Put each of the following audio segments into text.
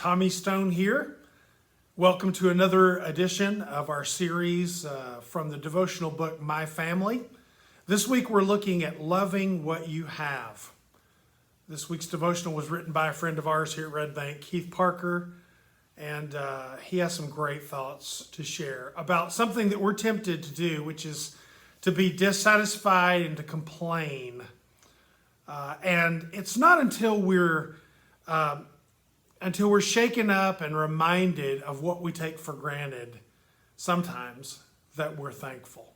Tommy Stone here. Welcome to another edition of our series from the devotional book, My Family. This week we're looking at loving what you have. This week's devotional was written by a friend of ours here at Red Bank, Keith Parker, and he has some great thoughts to share about something that we're tempted to do, which is to be dissatisfied and to complain. And it's not until we're shaken up and reminded of what we take for granted sometimes that we're thankful.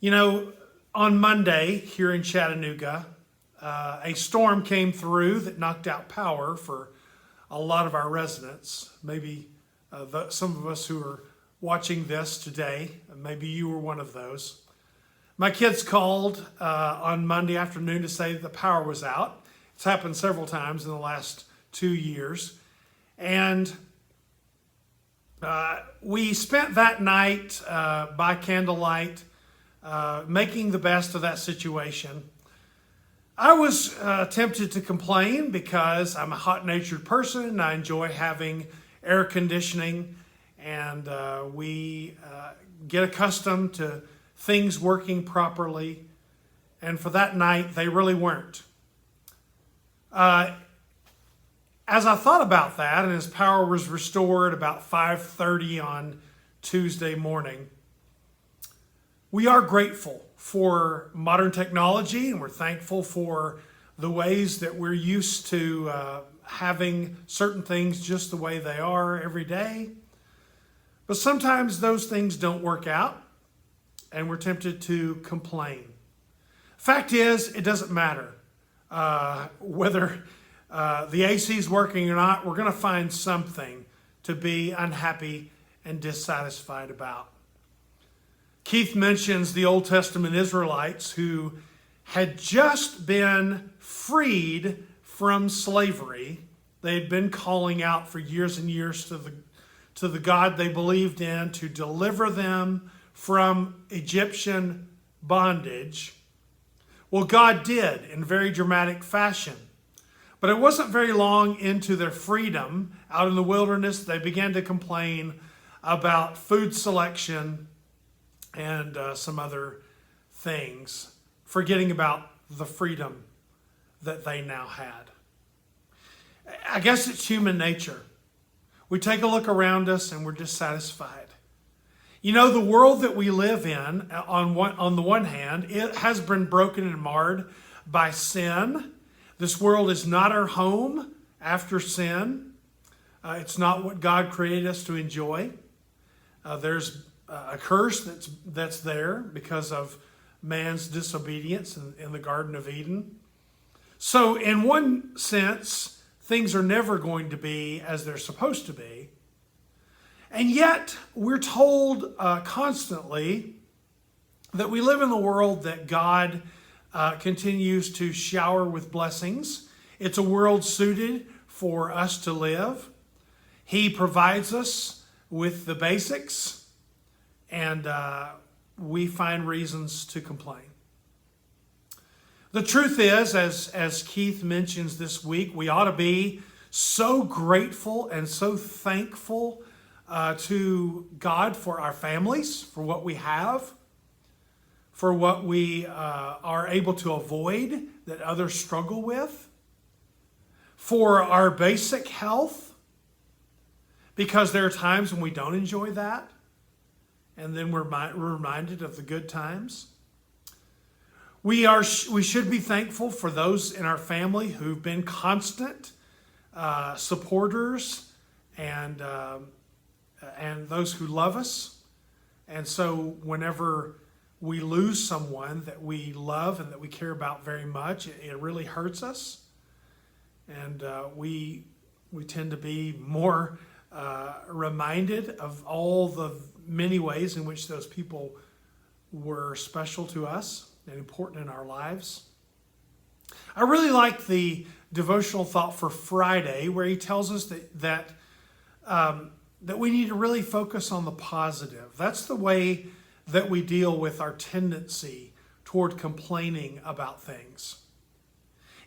You know, on Monday here in Chattanooga, a storm came through that knocked out power for a lot of our residents. Maybe some of us who are watching this today, maybe you were one of those. My kids called on Monday afternoon to say that the power was out. It's happened several times in the last 2 years. And we spent that night by candlelight making the best of that situation. I was tempted to complain because I'm a hot-natured person and I enjoy having air conditioning, and we get accustomed to things working properly. And for that night, they really weren't. As I thought about that, and as power was restored about 5:30 on Tuesday morning, we are grateful for modern technology, and we're thankful for the ways that we're used to having certain things just the way they are every day. But sometimes those things don't work out, and we're tempted to complain. Fact is, it doesn't matter whether the AC is working or not. We're going to find something to be unhappy and dissatisfied about. Keith mentions the Old Testament Israelites who had just been freed from slavery. They had been calling out for years and years to the God they believed in to deliver them from Egyptian bondage. Well, God did in very dramatic fashion. But it wasn't very long into their freedom out in the wilderness, they began to complain about food selection and some other things, forgetting about the freedom that they now had. I guess it's human nature. We take a look around us and we're dissatisfied. You know, the world that we live in, on the one hand, it has been broken and marred by sin. This world is not our home after sin. It's not what God created us to enjoy. There's a curse that's there because of man's disobedience in the Garden of Eden. So in one sense, things are never going to be as they're supposed to be. And yet, we're told constantly that we live in the world that God continues to shower with blessings. It's a world suited for us to live. He provides us with the basics, and we find reasons to complain. The truth is, as Keith mentions this week, we ought to be so grateful and so thankful to God for our families, for what we have, for what we are able to avoid that others struggle with, for our basic health, because there are times when we don't enjoy that, and then we're reminded of the good times. We should be thankful for those in our family who've been constant supporters and those who love us. And so whenever we lose someone that we love and that we care about very much, it really hurts us. And we tend to be more reminded of all the many ways in which those people were special to us and important in our lives. I really like the devotional thought for Friday, where he tells us that we need to really focus on the positive. That's the way that we deal with our tendency toward complaining about things.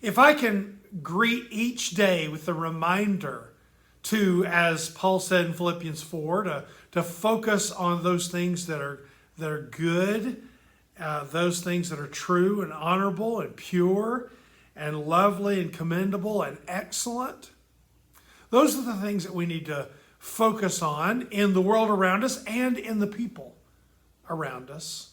If I can greet each day with a reminder to, as Paul said in Philippians 4, to focus on those things that are good, those things that are true and honorable and pure and lovely and commendable and excellent. Those are the things that we need to focus on in the world around us and in the people around us.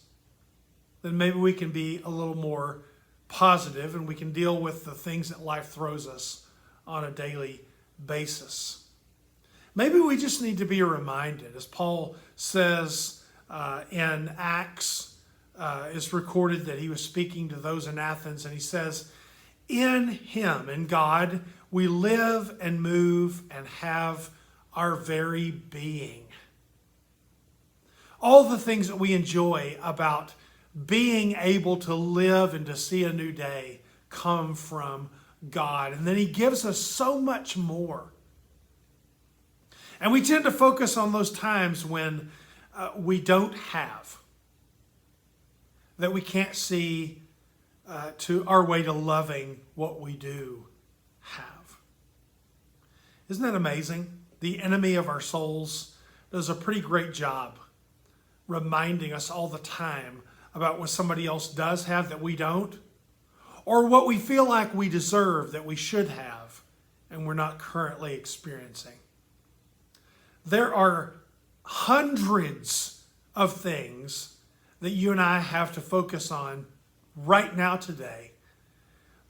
Then maybe we can be a little more positive and we can deal with the things that life throws us on a daily basis. Maybe we just need to be reminded, as Paul says in Acts, it's recorded that he was speaking to those in Athens, and he says, in him, in God, we live and move and have our very being. All the things that we enjoy about being able to live and to see a new day come from God. And then he gives us so much more. And we tend to focus on those times when we don't have, that we can't see to our way to loving what we do have. Isn't that amazing? The enemy of our souls does a pretty great job reminding us all the time about what somebody else does have that we don't, or what we feel like we deserve that we should have and we're not currently experiencing. There are hundreds of things that you and I have to focus on right now today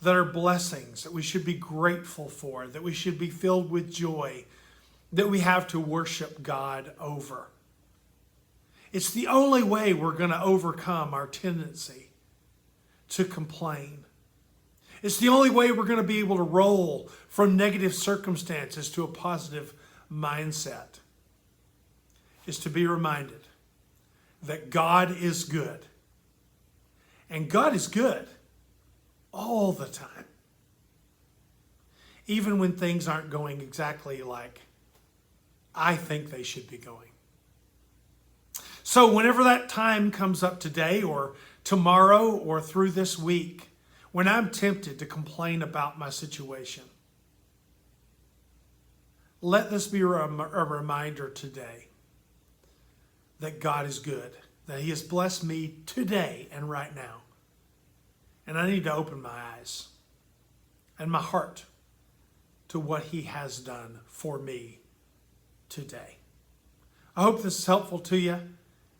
that are blessings that we should be grateful for, that we should be filled with joy, that we have to worship God over. It's the only way we're going to overcome our tendency to complain. It's the only way we're going to be able to roll from negative circumstances to a positive mindset, is to be reminded that God is good. And God is good all the time. Even when things aren't going exactly like I think they should be going. So whenever that time comes up today or tomorrow or through this week, when I'm tempted to complain about my situation, let this be a reminder today that God is good, that he has blessed me today and right now. And I need to open my eyes and my heart to what he has done for me today. I hope this is helpful to you,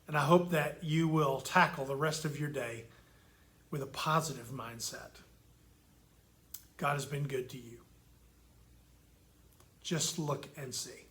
and I hope that you will tackle the rest of your day with a positive mindset. God has been good to you. Just look and see.